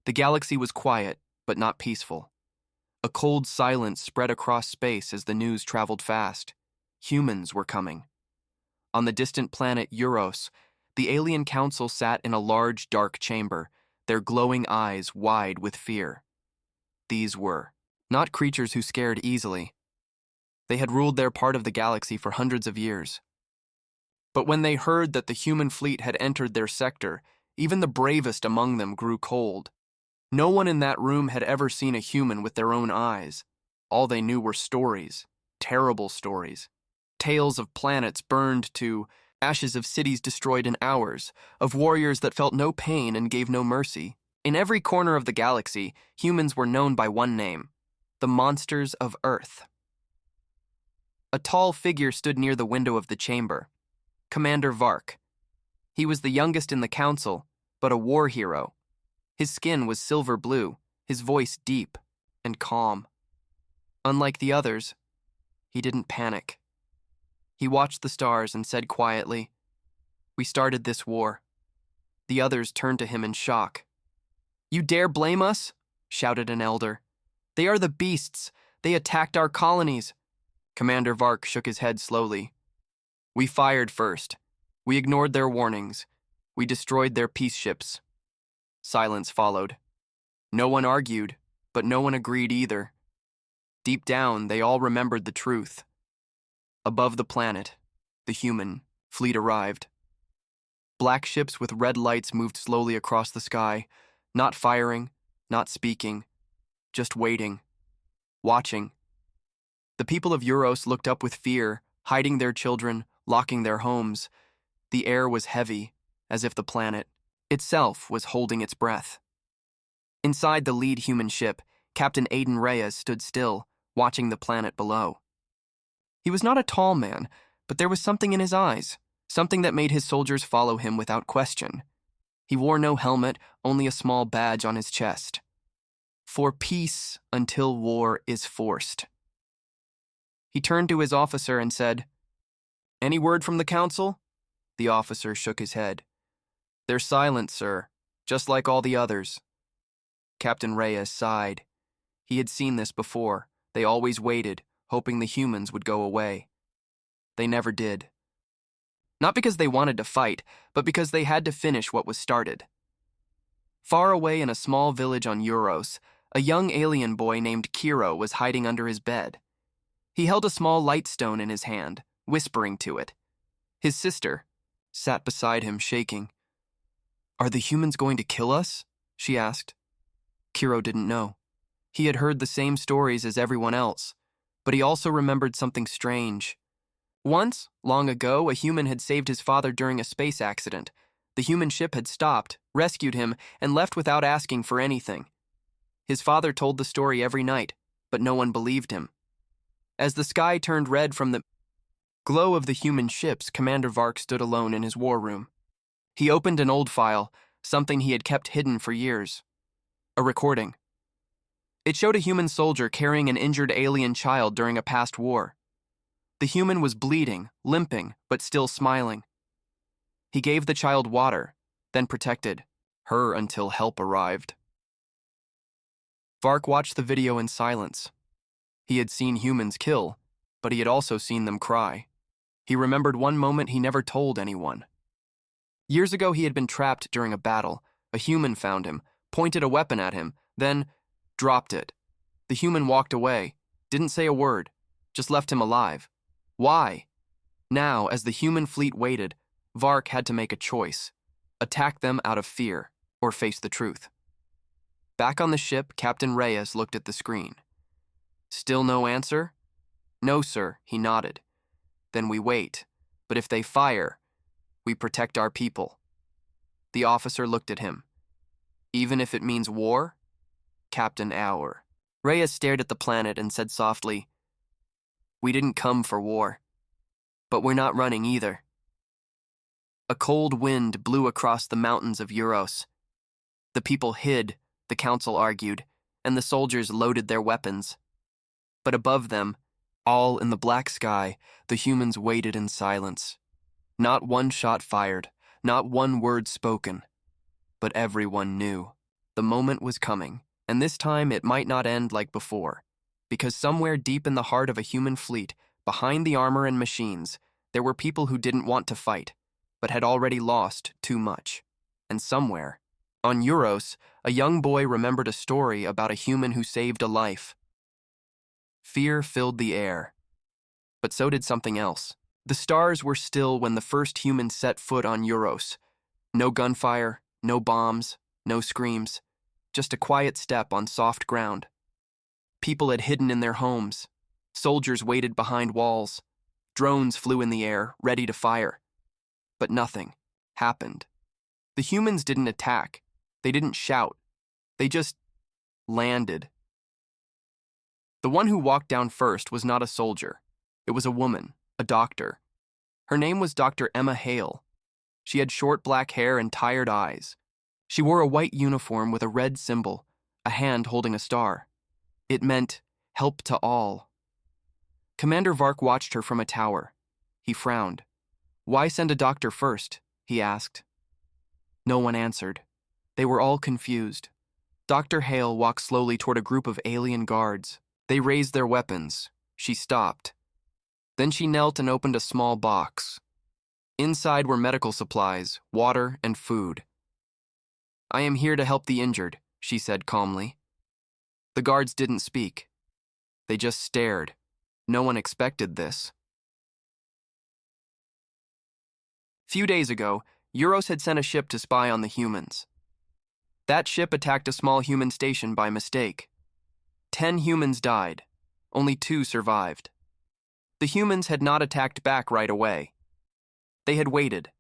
The galaxy was quiet, but not peaceful. A cold silence spread across space as the news traveled fast. Humans were coming. On the distant planet Euros, the alien council sat in a large, dark chamber, their glowing eyes wide with fear. These were not creatures who scared easily. They had ruled their part of the galaxy for hundreds of years. But when they heard that the human fleet had entered their sector, even the bravest among them grew cold. No one in that room had ever seen a human with their own eyes. All they knew were stories, terrible stories. Tales of planets burned to ashes, of cities destroyed in hours, of warriors that felt no pain and gave no mercy. In every corner of the galaxy, humans were known by one name: the monsters of Earth. A tall figure stood near the window of the chamber. Commander Vark. He was the youngest in the council, but a war hero. His skin was silver blue, his voice deep and calm. Unlike the others, he didn't panic. He watched the stars and said quietly, "We started this war." The others turned to him in shock. "You dare blame us?" shouted an elder. "They are the beasts. They attacked our colonies." Commander Vark shook his head slowly. "We fired first. We ignored their warnings. We destroyed their peace ships." Silence followed. No one argued, but no one agreed either. Deep down, they all remembered the truth. Above the planet, the human fleet arrived. Black ships with red lights moved slowly across the sky, not firing, not speaking, just waiting, watching. The people of Euros looked up with fear, hiding their children, locking their homes. The air was heavy, as if the planet itself was holding its breath. Inside the lead human ship, Captain Aiden Reyes stood still, watching the planet below. He was not a tall man, but there was something in his eyes, something that made his soldiers follow him without question. He wore no helmet, only a small badge on his chest. For peace until war is forced. He turned to his officer and said, "Any word from the council?" The officer shook his head. "They're silent, sir, just like all the others." Captain Reyes sighed. He had seen this before. They always waited, hoping the humans would go away. They never did. Not because they wanted to fight, but because they had to finish what was started. Far away in a small village on Euros, a young alien boy named Kiro was hiding under his bed. He held a small light stone in his hand, whispering to it. His sister sat beside him, shaking. "Are the humans going to kill us?" she asked. Kiro didn't know. He had heard the same stories as everyone else, but he also remembered something strange. Once, long ago, a human had saved his father during a space accident. The human ship had stopped, rescued him, and left without asking for anything. His father told the story every night, but no one believed him. As the sky turned red from the glow of the human ships, Commander Vark stood alone in his war room. He opened an old file, something he had kept hidden for years. A recording. It showed a human soldier carrying an injured alien child during a past war. The human was bleeding, limping, but still smiling. He gave the child water, then protected her until help arrived. Vark watched the video in silence. He had seen humans kill, but he had also seen them cry. He remembered one moment he never told anyone. Years ago, he had been trapped during a battle. A human found him, pointed a weapon at him, then dropped it. The human walked away, didn't say a word, just left him alive. Why? Now, as the human fleet waited, Vark had to make a choice: attack them out of fear, or face the truth. Back on the ship, Captain Reyes looked at the screen. "Still no answer?" "No, sir," he nodded. "Then we wait, but if they fire, we protect our people." The officer looked at him. "Even if it means war?" "Captain Auer." Reyes stared at the planet and said softly, "We didn't come for war, but we're not running either." A cold wind blew across the mountains of Euros. The people hid, the council argued, and the soldiers loaded their weapons. But above them, all in the black sky, the humans waited in silence. Not one shot fired, not one word spoken, but everyone knew. The moment was coming, and this time it might not end like before, because somewhere deep in the heart of a human fleet, behind the armor and machines, there were people who didn't want to fight, but had already lost too much. And somewhere, on Euros, a young boy remembered a story about a human who saved a life. Fear filled the air, but so did something else. The stars were still when the first human set foot on Euros. No gunfire, no bombs, no screams, just a quiet step on soft ground. People had hidden in their homes. Soldiers waited behind walls. Drones flew in the air, ready to fire. But nothing happened. The humans didn't attack. They didn't shout. They just landed. The one who walked down first was not a soldier. It was a woman, a doctor. Her name was Dr. Emma Hale. She had short black hair and tired eyes. She wore a white uniform with a red symbol, a hand holding a star. It meant help to all. Commander Vark watched her from a tower. He frowned. "Why send a doctor first?" he asked. No one answered. They were all confused. Dr. Hale walked slowly toward a group of alien guards. They raised their weapons. She stopped. Then she knelt and opened a small box. Inside were medical supplies, water, and food. "I am here to help the injured," she said calmly. The guards didn't speak. They just stared. No one expected this. Few days ago, Euros had sent a ship to spy on the humans. That ship attacked a small human station by mistake. 10 humans died. Only 2 survived. The humans had not attacked back right away. They had waited.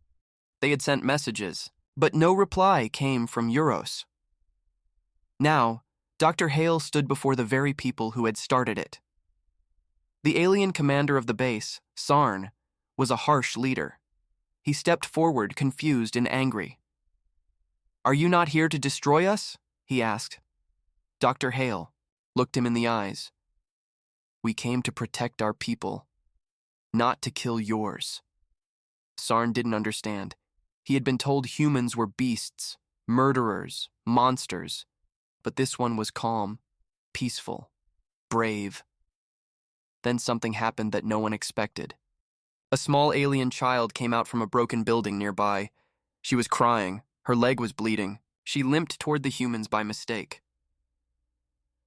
They had sent messages, but no reply came from Euros. Now, Dr. Hale stood before the very people who had started it. The alien commander of the base, Sarn, was a harsh leader. He stepped forward, confused and angry. "Are you not here to destroy us?" he asked. Dr. Hale looked him in the eyes. "We came to protect our people, not to kill yours." Sarn didn't understand. He had been told humans were beasts, murderers, monsters, but this one was calm, peaceful, brave. Then something happened that no one expected. A small alien child came out from a broken building nearby. She was crying. Her leg was bleeding. She limped toward the humans by mistake.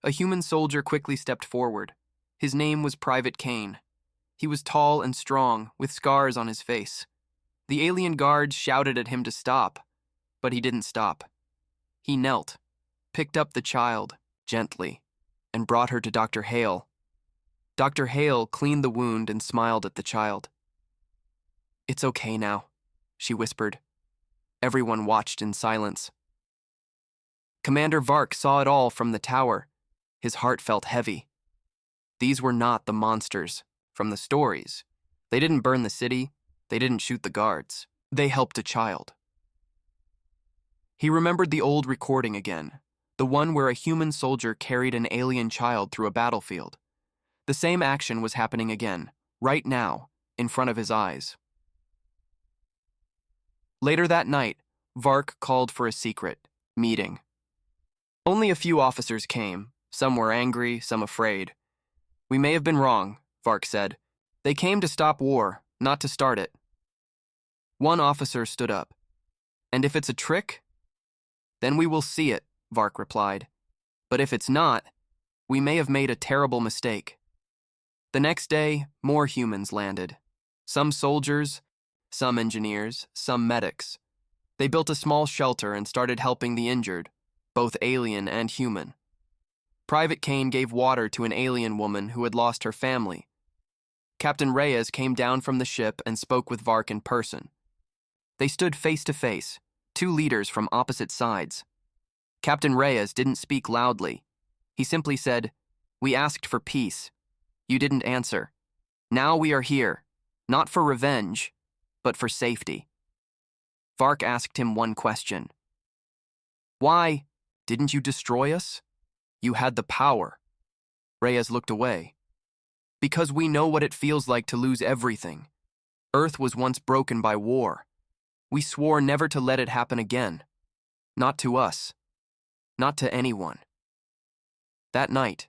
A human soldier quickly stepped forward. His name was Private Kane. He was tall and strong, with scars on his face. The alien guards shouted at him to stop, but he didn't stop. He knelt, picked up the child, gently, and brought her to Dr. Hale. Dr. Hale cleaned the wound and smiled at the child. "It's okay now," she whispered. Everyone watched in silence. Commander Vark saw it all from the tower. His heart felt heavy. These were not the monsters from the stories. They didn't burn the city. They didn't shoot the guards. They helped a child. He remembered the old recording again, the one where a human soldier carried an alien child through a battlefield. The same action was happening again, right now, in front of his eyes. Later that night, Vark called for a secret meeting. Only a few officers came. Some were angry, some afraid. "We may have been wrong," Vark said. "They came to stop war, not to start it." One officer stood up. "And if it's a trick? Then we will see it," Vark replied. "But if it's not, we may have made a terrible mistake." The next day, more humans landed. Some soldiers, some engineers, some medics. They built a small shelter and started helping the injured, both alien and human. Private Kane gave water to an alien woman who had lost her family. Captain Reyes came down from the ship and spoke with Vark in person. They stood face to face, 2 leaders from opposite sides. Captain Reyes didn't speak loudly. He simply said, "We asked for peace. You didn't answer. Now we are here, not for revenge, but for safety." Vark asked him one question. "Why didn't you destroy us? You had the power." Reyes looked away. "Because we know what it feels like to lose everything. Earth was once broken by war. We swore never to let it happen again. Not to us. not to anyone. That night,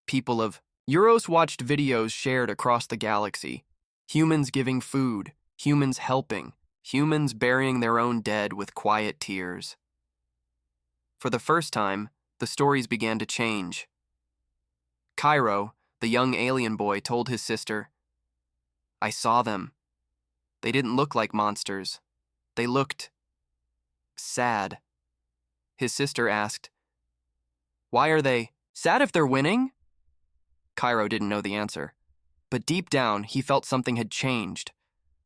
people of Euros watched videos shared across the galaxy. Humans giving food, humans helping, humans burying their own dead with quiet tears. For the first time, the stories began to change. Cairo, the young alien boy, told his sister, "I saw them. They didn't look like monsters. They looked sad." His sister asked, "Why are they sad if they're winning?" Cairo didn't know the answer, but deep down he felt something had changed.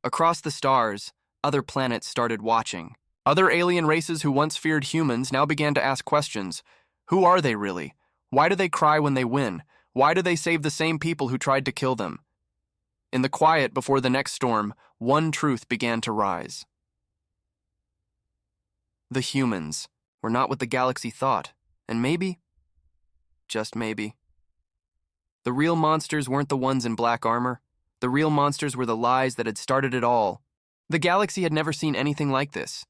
Across the stars, other planets started watching. Other alien races who once feared humans now began to ask questions. Who are they really? Why do they cry when they win? Why do they save the same people who tried to kill them? In the quiet before the next storm, one truth began to rise. The humans were not what the galaxy thought, and maybe, just maybe, the real monsters weren't the ones in black armor. The real monsters were the lies that had started it all. The galaxy had never seen anything like this.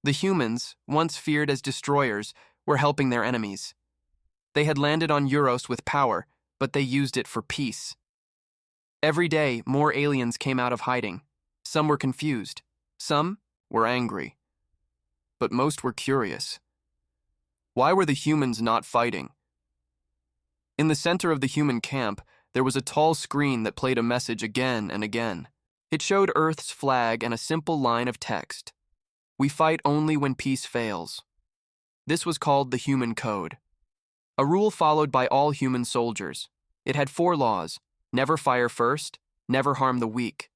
The humans, once feared as destroyers, were helping their enemies. They had landed on Euros with power, but they used it for peace. Every day, more aliens came out of hiding. Some were confused. Some were angry. But most were curious. Why were the humans not fighting? In the center of the human camp, there was a tall screen that played a message again and again. It showed Earth's flag and a simple line of text. "We fight only when peace fails." This was called the Human Code, a rule followed by all human soldiers. It had 4 laws: never fire first, never harm the weak,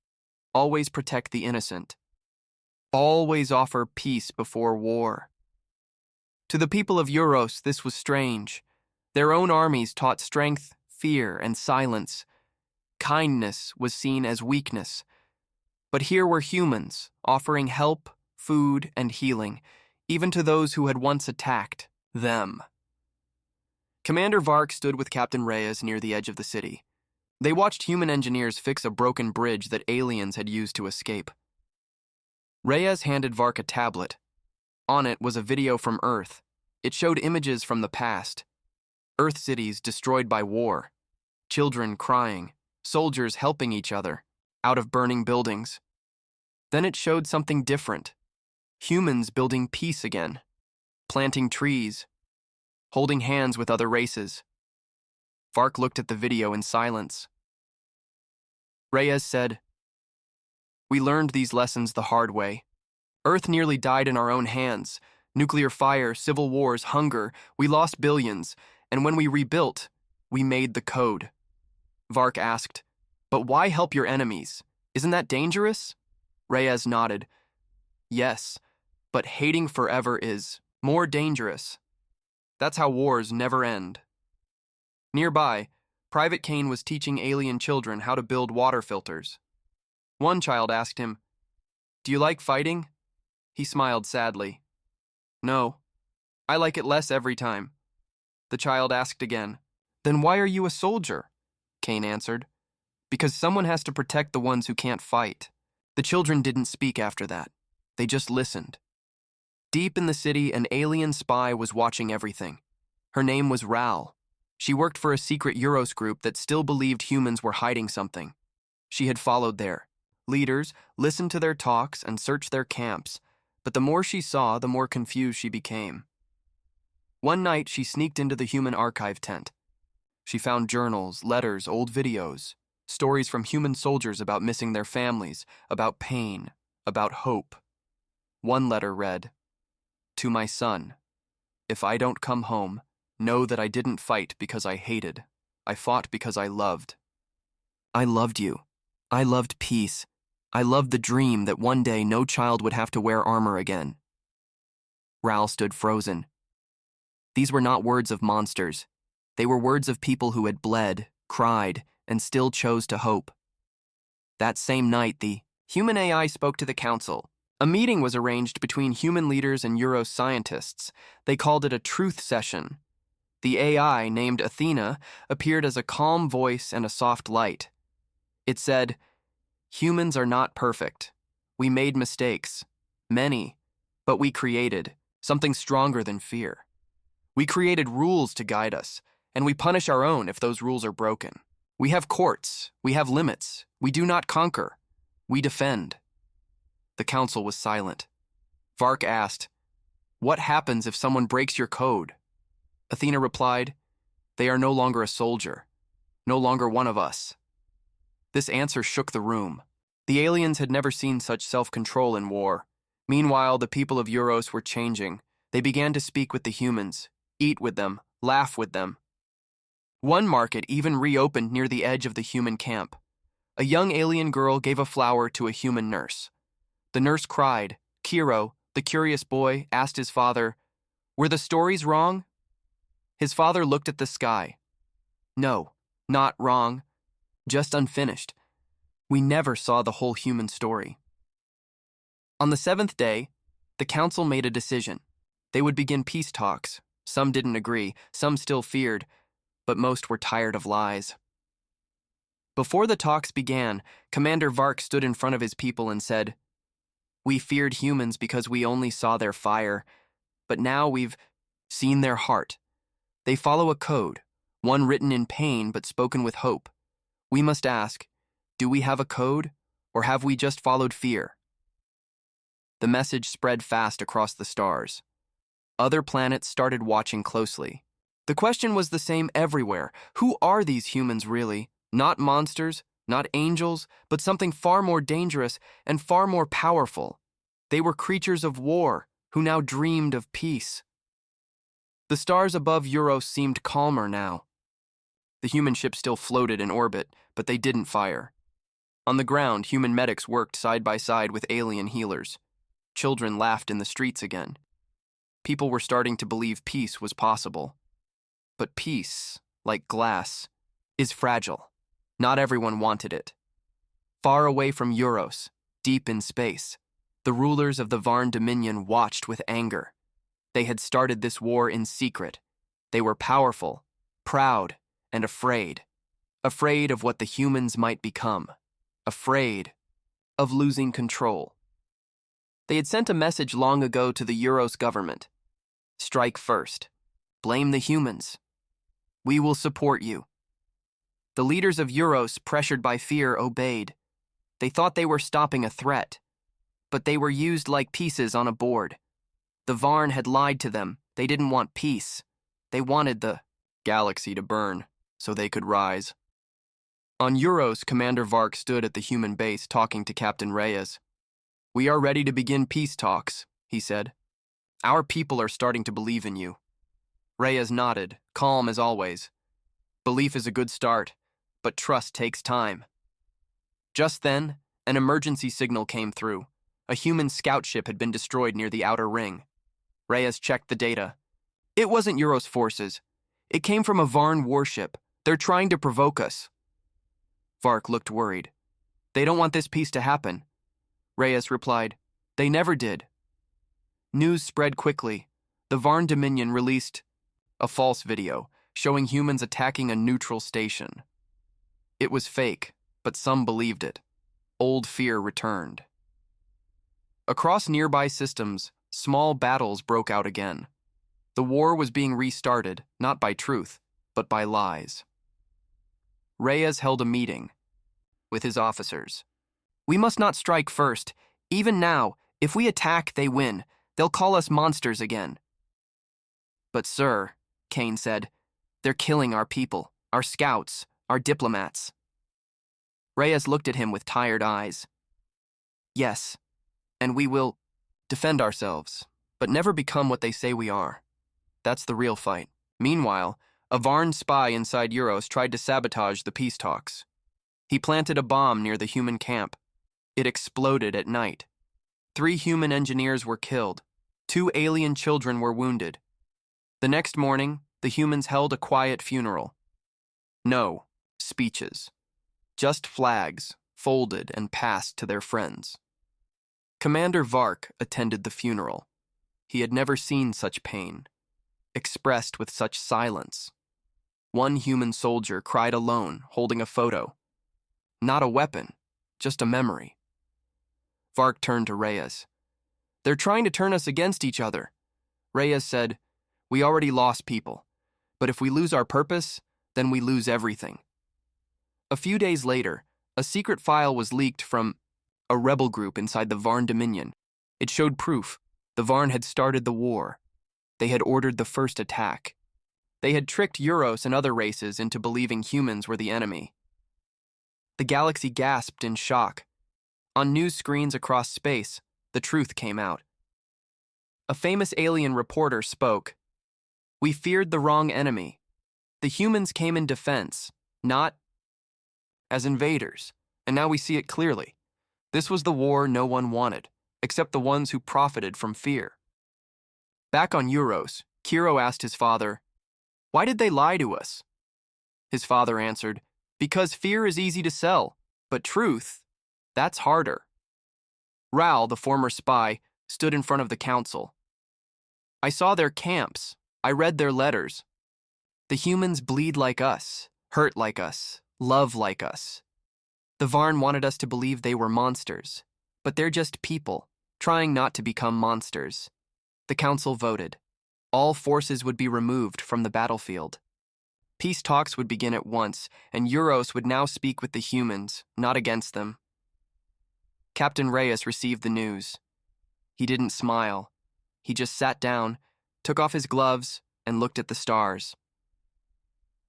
always protect the innocent, always offer peace before war. To the people of Euros, this was strange. Their own armies taught strength, fear, and silence. Kindness was seen as weakness. But here were humans, offering help, food, and healing, even to those who had once attacked them. Commander Vark stood with Captain Reyes near the edge of the city. They watched human engineers fix a broken bridge that aliens had used to escape. Reyes handed Vark a tablet. On it was a video from Earth. It showed images from the past. Earth cities destroyed by war. Children crying. Soldiers helping each other. Out of burning buildings. Then it showed something different. Humans building peace again. Planting trees. Holding hands with other races. Vark looked at the video in silence. Reyes said, "We learned these lessons the hard way. Earth nearly died in our own hands. Nuclear fire, civil wars, hunger. We lost billions. And when we rebuilt, we made the code." Vark asked, "But why help your enemies? Isn't that dangerous?" Reyes nodded. "Yes, but hating forever is more dangerous. That's how wars never end." Nearby, Private Kane was teaching alien children how to build water filters. One child asked him, "Do you like fighting?" He smiled sadly. "No, I like it less every time." The child asked again, "Then why are you a soldier?" Kane answered, "Because someone has to protect the ones who can't fight." The children didn't speak after that. They just listened. Deep in the city, an alien spy was watching everything. Her name was Ral. She worked for a secret Euros group that still believed humans were hiding something. She had followed their leaders, listened to their talks, and searched their camps, but the more she saw, the more confused she became. One night, she sneaked into the human archive tent. She found journals, letters, old videos, stories from human soldiers about missing their families, about pain, about hope. One letter read, "To my son, if I don't come home, know that I didn't fight because I hated. I fought because I loved. I loved you. I loved peace. I loved the dream that one day no child would have to wear armor again." Ral stood frozen. These were not words of monsters. They were words of people who had bled, cried, and still chose to hope. That same night, the human AI spoke to the council. A meeting was arranged between human leaders and Euros scientists. They called it a truth session. The AI, named Athena, appeared as a calm voice and a soft light. It said, "Humans are not perfect. We made mistakes. Many. But we created something stronger than fear. We created rules to guide us, and we punish our own if those rules are broken. We have courts, we have limits. We do not conquer, we defend. The council was silent. Vark asked, "What happens if someone breaks your code?" Athena replied, "They are no longer a soldier, no longer one of us." This answer shook the room. The aliens had never seen such self-control in war. Meanwhile, the people of Euros were changing. They began to speak with the humans, eat with them, laugh with them. One market even reopened near the edge of the human camp. A young alien girl gave a flower to a human nurse. The nurse cried. Kiro, the curious boy, asked his father, "Were the stories wrong?" His father looked at the sky. "No, not wrong, just unfinished. We never saw the whole human story." On the 7th day, the council made a decision. They would begin peace talks. Some didn't agree, some still feared, but most were tired of lies. Before the talks began, Commander Vark stood in front of his people and said, "We feared humans because we only saw their fire, but now we've seen their heart. They follow a code, one written in pain but spoken with hope. We must ask, do we have a code, or have we just followed fear?" The message spread fast across the stars. Other planets started watching closely. The question was the same everywhere. Who are these humans really? Not monsters, not angels, but something far more dangerous and far more powerful. They were creatures of war who now dreamed of peace. The stars above Euros seemed calmer now. The human ship still floated in orbit, but they didn't fire. On the ground, human medics worked side by side with alien healers. Children laughed in the streets again. People were starting to believe peace was possible. But peace, like glass, is fragile. Not everyone wanted it. Far away from Euros, deep in space, the rulers of the Varn Dominion watched with anger. They had started this war in secret. They were powerful, proud, and afraid. Afraid of what the humans might become. Afraid of losing control. They had sent a message long ago to the Euros government. Strike first. Blame the humans. We will support you. The leaders of Euros, pressured by fear, obeyed. They thought they were stopping a threat, but they were used like pieces on a board. The Varn had lied to them. They didn't want peace. They wanted the galaxy to burn so they could rise. On Euros, Commander Vark stood at the human base talking to Captain Reyes. "We are ready to begin peace talks," he said. "Our people are starting to believe in you." Reyes nodded, calm as always. "Belief is a good start, but trust takes time." Just then, an emergency signal came through. A human scout ship had been destroyed near the outer ring. Reyes checked the data. It wasn't Euros forces. It came from a Varn warship. They're trying to provoke us. Vark looked worried. "They don't want this peace to happen." Reyes replied, "They never did." News spread quickly. The Varn Dominion released a false video showing humans attacking a neutral station. It was fake, but some believed it. Old fear returned. Across nearby systems, small battles broke out again. The war was being restarted, not by truth, but by lies. Reyes held a meeting with his officers. "We must not strike first. Even now, if we attack, they win. They'll call us monsters again." "But sir," Kane said, "they're killing our people, our scouts, our diplomats." Reyes looked at him with tired eyes. "Yes, and we will defend ourselves, but never become what they say we are. That's the real fight." Meanwhile, a Varn spy inside Euros tried to sabotage the peace talks. He planted a bomb near the human camp. It exploded at night. 3 human engineers were killed. 2 alien children were wounded. The next morning, the humans held a quiet funeral. No speeches. Just flags, folded and passed to their friends. Commander Vark attended the funeral. He had never seen such pain, expressed with such silence. One human soldier cried alone, holding a photo. Not a weapon, just a memory. Vark turned to Reyes. "They're trying to turn us against each other." Reyes said, We already lost people. But if we lose our purpose, then we lose everything. A few days later, a secret file was leaked from a rebel group inside the Varn Dominion. It showed proof the Varn had started the war. They had ordered the first attack. They had tricked Euros and other races into believing humans were the enemy. The galaxy gasped in shock. On news screens across space, the truth came out. A famous alien reporter spoke. "We feared the wrong enemy. The humans came in defense, not as invaders, and now we see it clearly. This was the war no one wanted, except the ones who profited from fear." Back on Euros, Kiro asked his father, "Why did they lie to us?" His father answered, "Because fear is easy to sell, but truth, that's harder." Ral, the former spy, stood in front of the council. "I saw their camps. I read their letters. The humans bleed like us, hurt like us, love like us. The Varn wanted us to believe they were monsters, but they're just people, trying not to become monsters." The council voted. All forces would be removed from the battlefield. Peace talks would begin at once, and Euros would now speak with the humans, not against them. Captain Reyes received the news. He didn't smile. He just sat down, took off his gloves, and looked at the stars.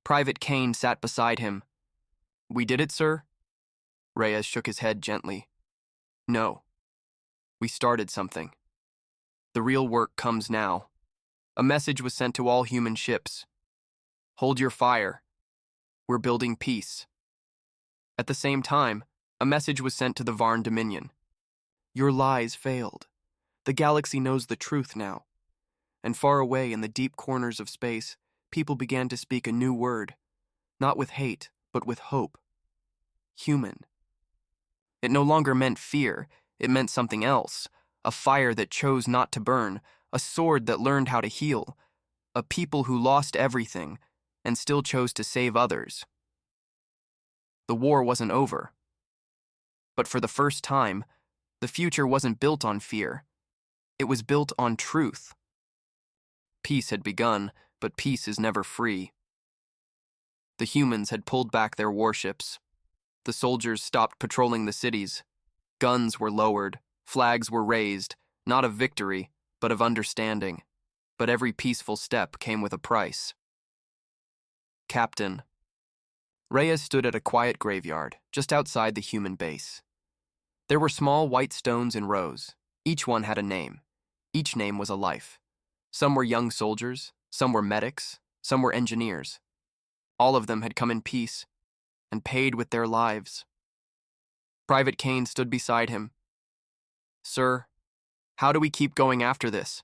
Private Kane sat beside him. "We did it, sir?" Reyes shook his head gently. "No. We started something. The real work comes now." A message was sent to all human ships. "Hold your fire. We're building peace." At the same time, a message was sent to the Varn Dominion. "Your lies failed. The galaxy knows the truth now." And far away in the deep corners of space, people began to speak a new word, not with hate, but with hope. Human. It no longer meant fear, it meant something else, a fire that chose not to burn, a sword that learned how to heal, a people who lost everything and still chose to save others. The war wasn't over. But for the first time, the future wasn't built on fear. It was built on truth. Peace had begun, but peace is never free. The humans had pulled back their warships. The soldiers stopped patrolling the cities. Guns were lowered, flags were raised, not of victory, but of understanding. But every peaceful step came with a price. Captain. Reyes stood at a quiet graveyard, just outside the human base. There were small white stones in rows. Each one had a name. Each name was a life. Some were young soldiers, some were medics, some were engineers. All of them had come in peace and paid with their lives. Private Kane stood beside him. "Sir, how do we keep going after this?"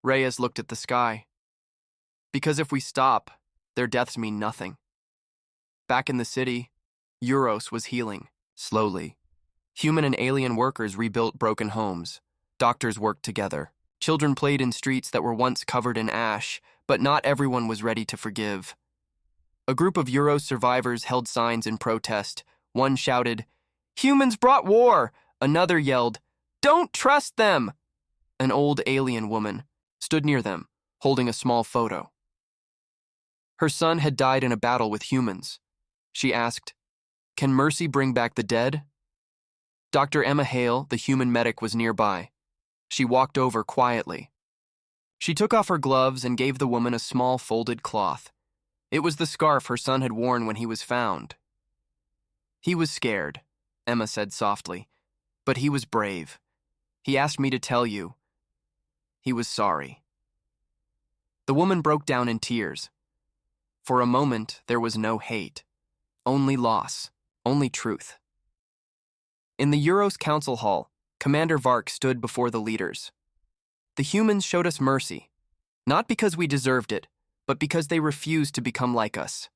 Reyes looked at the sky. "Because if we stop, their deaths mean nothing." Back in the city, Euros was healing, slowly. Human and alien workers rebuilt broken homes. Doctors worked together. Children played in streets that were once covered in ash, but not everyone was ready to forgive. A group of Euros survivors held signs in protest. One shouted, "Humans brought war!" Another yelled, "Don't trust them!" An old alien woman stood near them, holding a small photo. Her son had died in a battle with humans. She asked, "Can mercy bring back the dead?" Dr. Emma Hale, the human medic, was nearby. She walked over quietly. She took off her gloves and gave the woman a small folded cloth. It was the scarf her son had worn when he was found. "He was scared," Emma said softly, "but he was brave. He asked me to tell you. He was sorry." The woman broke down in tears. For a moment, there was no hate. Only loss. Only truth. In the Euros Council Hall, Commander Vark stood before the leaders. "The humans showed us mercy, not because we deserved it, but because they refused to become like us."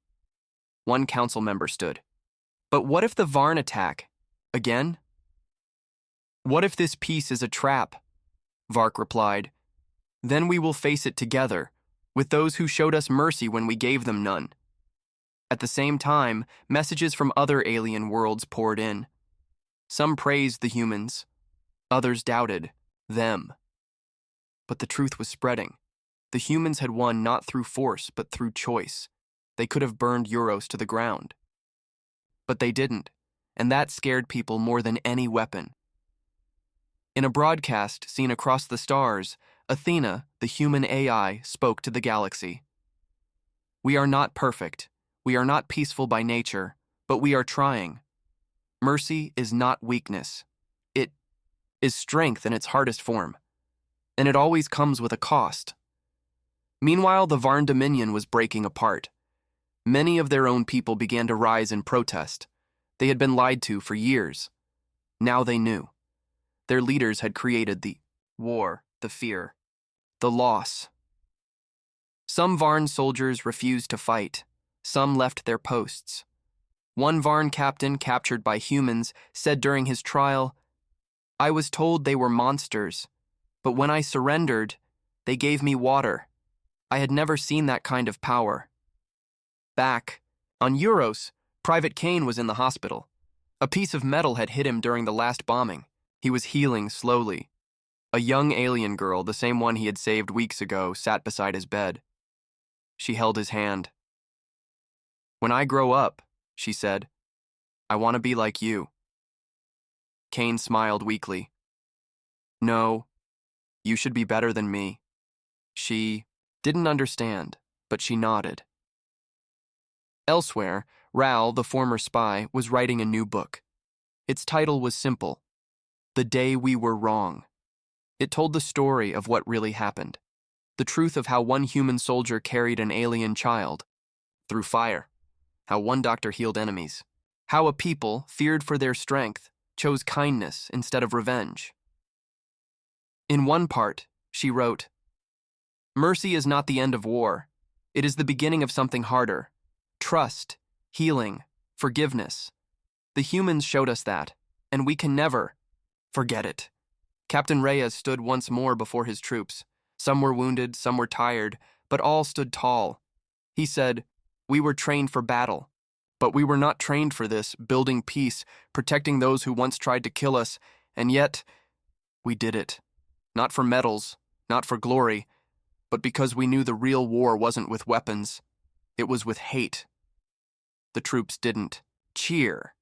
One council member stood. "But what if the Varn attack? Again?" "What if this peace is a trap?" Vark replied. "Then we will face it together, with those who showed us mercy when we gave them none." At the same time, messages from other alien worlds poured in. Some praised the humans, others doubted them. But the truth was spreading. The humans had won not through force, but through choice. They could have burned Euros to the ground. But they didn't, and that scared people more than any weapon. In a broadcast seen across the stars, Athena, the human AI, spoke to the galaxy. "We are not perfect. We are not peaceful by nature, but we are trying. Mercy is not weakness. It is strength in its hardest form, and it always comes with a cost." Meanwhile, the Varn Dominion was breaking apart. Many of their own people began to rise in protest. They had been lied to for years. Now they knew. Their leaders had created the war, the fear, the loss. Some Varn soldiers refused to fight. Some left their posts. One Varn captain, captured by humans, said during his trial, "I was told they were monsters, but when I surrendered, they gave me water. I had never seen that kind of power." Back on Euros, Private Kane was in the hospital. A piece of metal had hit him during the last bombing. He was healing slowly. A young alien girl, the same one he had saved weeks ago, sat beside his bed. She held his hand. "When I grow up," she said, "I want to be like you." Kane smiled weakly. "No, you should be better than me." She didn't understand, but she nodded. Elsewhere, Ral, the former spy, was writing a new book. Its title was simple: The Day We Were Wrong. It told the story of what really happened, the truth of how one human soldier carried an alien child through fire, how one doctor healed enemies, how a people, feared for their strength, chose kindness instead of revenge. In one part, she wrote, "Mercy is not the end of war. It is the beginning of something harder. Trust, healing, forgiveness. The humans showed us that, and we can never forget it." Captain Reyes stood once more before his troops. Some were wounded, some were tired, but all stood tall. He said, "We were trained for battle, but we were not trained for this, building peace, protecting those who once tried to kill us, and yet we did it. Not for medals, not for glory, but because we knew the real war wasn't with weapons. It was with hate." The troops didn't cheer.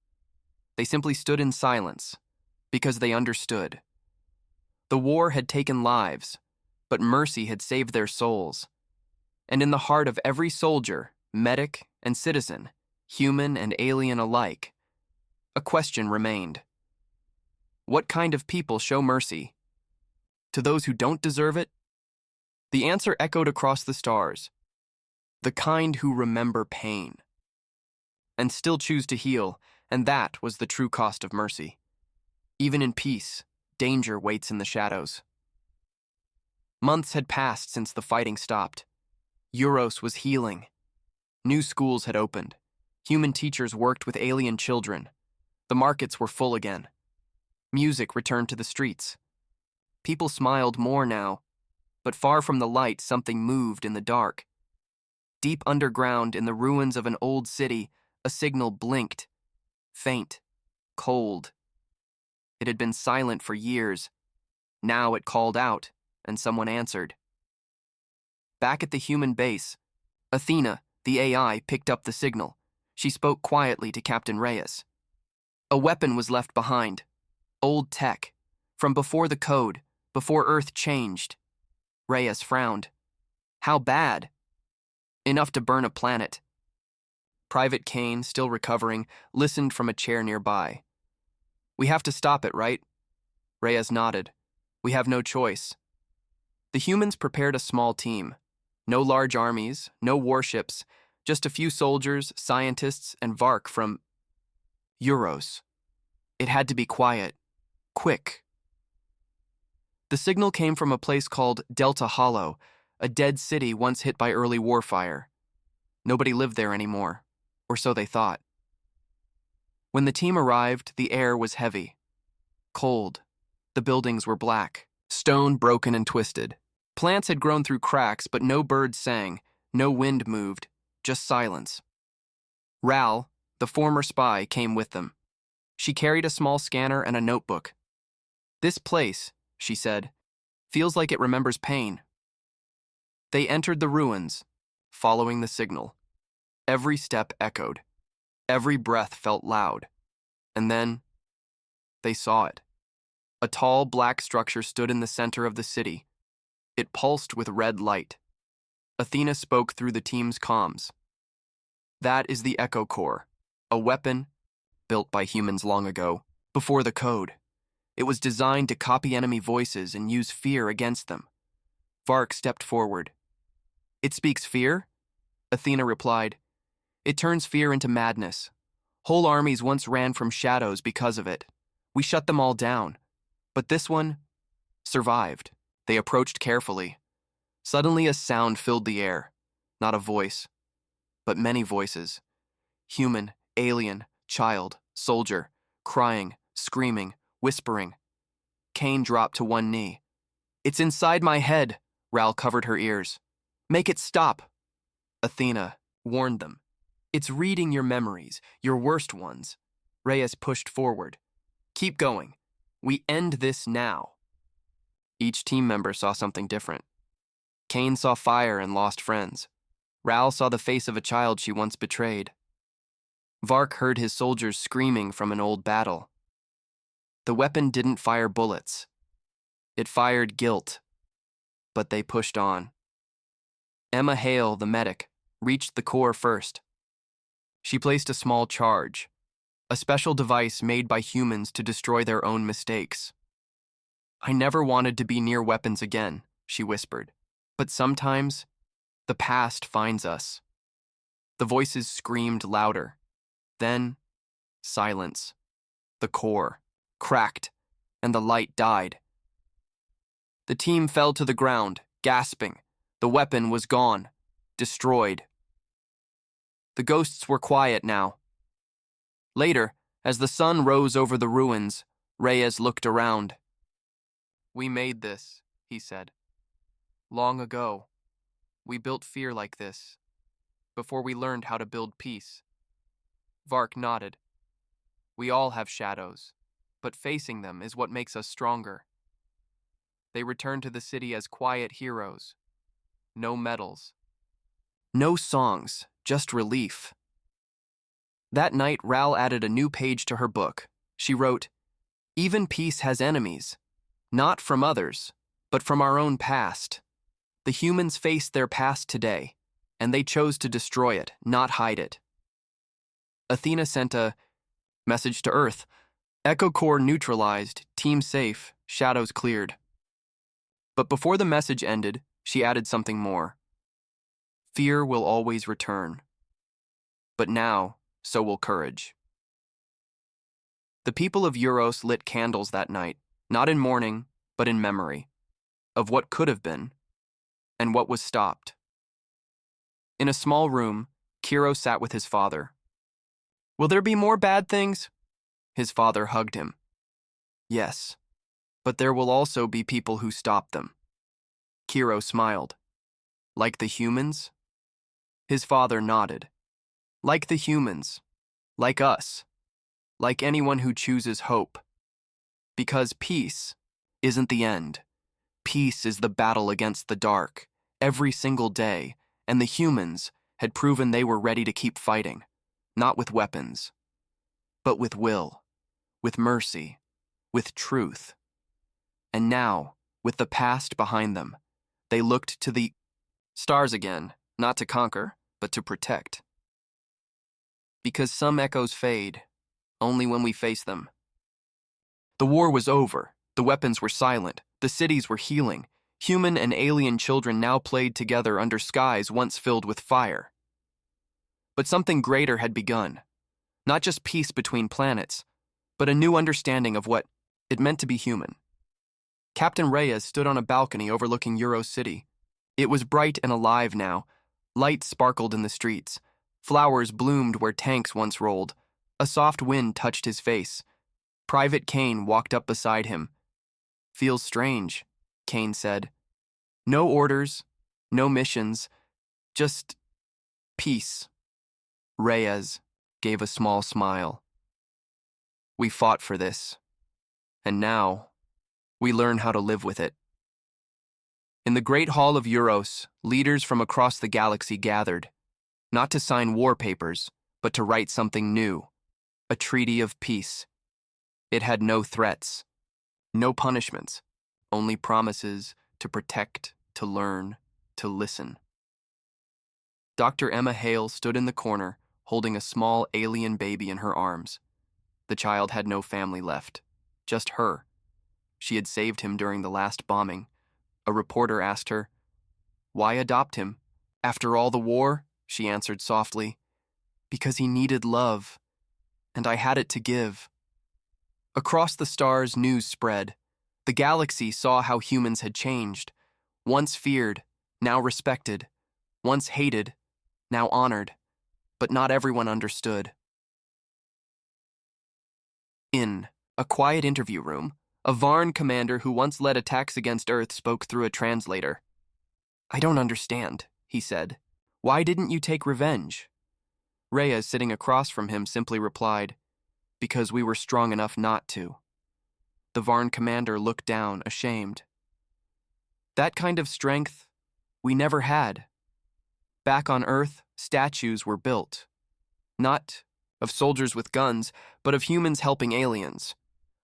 They simply stood in silence, because they understood. The war had taken lives, but mercy had saved their souls. And in the heart of every soldier, medic, and citizen, human and alien alike, a question remained. What kind of people show mercy? To those who don't deserve it? The answer echoed across the stars. The kind who remember pain and still choose to heal, and that was the true cost of mercy. Even in peace, danger waits in the shadows. Months had passed since the fighting stopped. Euros was healing. New schools had opened. Human teachers worked with alien children. The markets were full again. Music returned to the streets. People smiled more now, but far from the light, something moved in the dark. Deep underground, in the ruins of an old city, a signal blinked. Faint, cold. It had been silent for years. Now it called out, and someone answered. Back at the human base, Athena, the AI, picked up the signal. She spoke quietly to Captain Reyes. A weapon was left behind. Old tech. From before the code, before Earth changed. Reyes frowned. How bad? Enough to burn a planet. Private Kane, still recovering, listened from a chair nearby. We have to stop it, right? Reyes nodded. We have no choice. The humans prepared a small team. No large armies, no warships, just a few soldiers, scientists, and Vark from Euros. It had to be quiet. Quick. The signal came from a place called Delta Hollow, a dead city once hit by early warfire. Nobody lived there anymore, or so they thought. When the team arrived, the air was heavy. Cold. The buildings were black, stone broken and twisted. Plants had grown through cracks, but no birds sang, no wind moved, just silence. Ral, the former spy, came with them. She carried a small scanner and a notebook. This place, she said, feels like it remembers pain. They entered the ruins, following the signal. Every step echoed. Every breath felt loud. And then, they saw it. A tall, black structure stood in the center of the city. It pulsed with red light. Athena spoke through the team's comms. That is the Echo Core, a weapon built by humans long ago, before the code. It was designed to copy enemy voices and use fear against them. Vark stepped forward. It speaks fear? Athena replied. It turns fear into madness. Whole armies once ran from shadows because of it. We shut them all down. But this one survived. They approached carefully. Suddenly a sound filled the air. Not a voice, but many voices. Human, alien, child, soldier, crying, screaming, whispering. Kane dropped to one knee. It's inside my head, Ral covered her ears. Make it stop. Athena warned them. It's reading your memories, your worst ones. Reyes pushed forward. Keep going. We end this now. Each team member saw something different. Kane saw fire and lost friends. Ral saw the face of a child she once betrayed. Vark heard his soldiers screaming from an old battle. The weapon didn't fire bullets. It fired guilt. But they pushed on. Emma Hale, the medic, reached the core first. She placed a small charge, a special device made by humans to destroy their own mistakes. I never wanted to be near weapons again, she whispered. But sometimes, the past finds us. The voices screamed louder. Then, silence. The core cracked, and the light died. The team fell to the ground, gasping. The weapon was gone, destroyed. The ghosts were quiet now. Later, as the sun rose over the ruins, Reyes looked around. We made this, he said. Long ago, we built fear like this, before we learned how to build peace. Vark nodded. We all have shadows, but facing them is what makes us stronger. They returned to the city as quiet heroes. No medals. No songs, just relief. That night, Ral added a new page to her book. She wrote, Even peace has enemies, not from others, but from our own past. The humans faced their past today, and they chose to destroy it, not hide it. Athena sent a message to Earth. Echo Core neutralized, team safe, shadows cleared. But before the message ended, she added something more. Fear will always return. But now, so will courage. The people of Euros lit candles that night, not in mourning, but in memory, of what could have been, and what was stopped. In a small room, Kiro sat with his father. Will there be more bad things? His father hugged him. Yes, but there will also be people who stop them. Kiro smiled. Like the humans? His father nodded. Like the humans. Like us. Like anyone who chooses hope. Because peace isn't the end. Peace is the battle against the dark, every single day, and the humans had proven they were ready to keep fighting, not with weapons, but with will, with mercy, with truth. And now, with the past behind them, they looked to the stars again, not to conquer, but to protect. Because some echoes fade, only when we face them. The war was over, the weapons were silent, the cities were healing. Human and alien children now played together under skies once filled with fire. But something greater had begun. Not just peace between planets, but a new understanding of what it meant to be human. Captain Reyes stood on a balcony overlooking Euro City. It was bright and alive now. Lights sparkled in the streets. Flowers bloomed where tanks once rolled. A soft wind touched his face. Private Kane walked up beside him. Feels strange, Kane said. No orders, no missions, just peace. Reyes gave a small smile. We fought for this, and now we learn how to live with it. In the Great Hall of Euros, leaders from across the galaxy gathered, not to sign war papers, but to write something new, a treaty of peace. It had no threats, no punishments, only promises to protect, to learn, to listen. Dr. Emma Hale stood in the corner, holding a small alien baby in her arms. The child had no family left, just her. She had saved him during the last bombing. A reporter asked her, "Why adopt him?" "After all the war," she answered softly, "because he needed love, and I had it to give." Across the stars, news spread. The galaxy saw how humans had changed. Once feared, now respected. Once hated, now honored. But not everyone understood. In a quiet interview room, a Varn commander who once led attacks against Earth spoke through a translator. "I don't understand," he said. "Why didn't you take revenge?" Rhea, sitting across from him, simply replied, "Because we were strong enough not to." The Varn commander looked down, ashamed. "That kind of strength we never had. Back on Earth, statues were built. Not of soldiers with guns, but of humans helping aliens.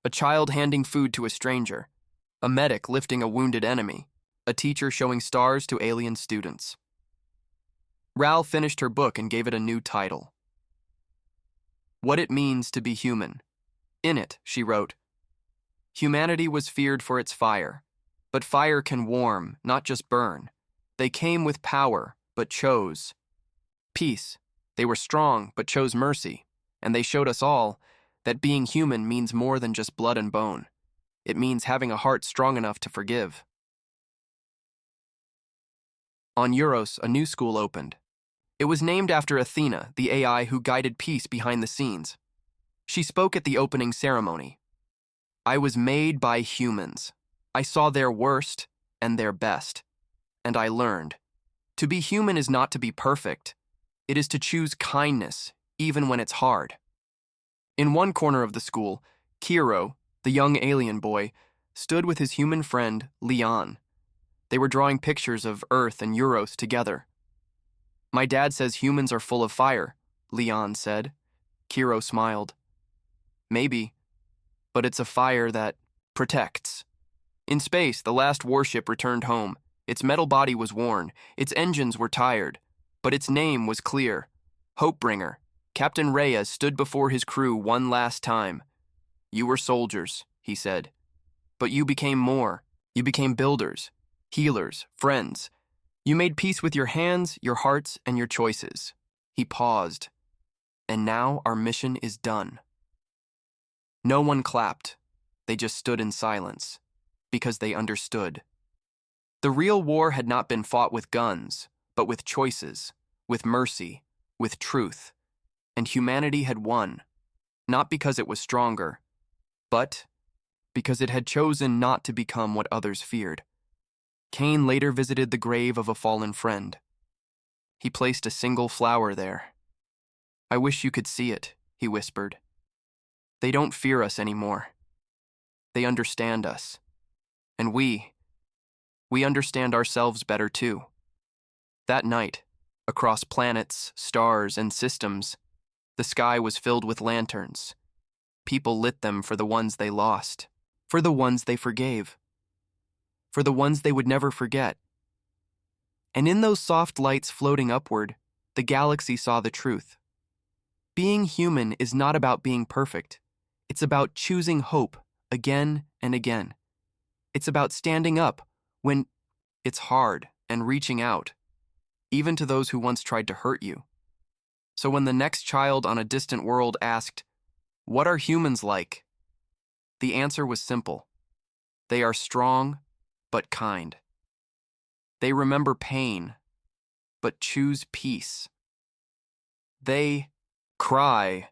A child handing food to a stranger. A medic lifting a wounded enemy. A teacher showing stars to alien students." Ral finished her book and gave it a new title. What It Means to Be Human. In it, she wrote, "Humanity was feared for its fire, but fire can warm, not just burn. They came with power, but chose peace. They were strong, but chose mercy, and they showed us all that being human means more than just blood and bone. It means having a heart strong enough to forgive." On Euros, a new school opened. It was named after Athena, the AI who guided peace behind the scenes. She spoke at the opening ceremony. "I was made by humans. I saw their worst and their best. And I learned. To be human is not to be perfect. It is to choose kindness, even when it's hard." In one corner of the school, Kiro, the young alien boy, stood with his human friend, Leon. They were drawing pictures of Earth and Euros together. "My dad says humans are full of fire," Leon said. Kiro smiled. "Maybe, but it's a fire that protects." In space, the last warship returned home. Its metal body was worn, its engines were tired, but its name was clear. Hopebringer. Captain Reyes stood before his crew one last time. "You were soldiers," he said, "but you became more. You became builders, healers, friends. You made peace with your hands, your hearts, and your choices." He paused. "And now our mission is done." No one clapped. They just stood in silence, because they understood. The real war had not been fought with guns, but with choices, with mercy, with truth. And humanity had won, not because it was stronger, but because it had chosen not to become what others feared. Cain later visited the grave of a fallen friend. He placed a single flower there. "I wish you could see it," he whispered. "They don't fear us anymore. They understand us. And we understand ourselves better too." That night, across planets, stars, and systems, the sky was filled with lanterns. People lit them for the ones they lost, for the ones they forgave, for the ones they would never forget. And in those soft lights floating upward, the galaxy saw the truth. Being human is not about being perfect. It's about choosing hope again and again. It's about standing up when it's hard and reaching out, even to those who once tried to hurt you. So when the next child on a distant world asked, "What are humans like?" the answer was simple. They are strong, but kind. They remember pain, but choose peace. They cry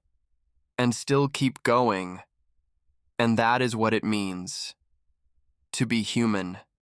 and still keep going. And that is what it means to be human.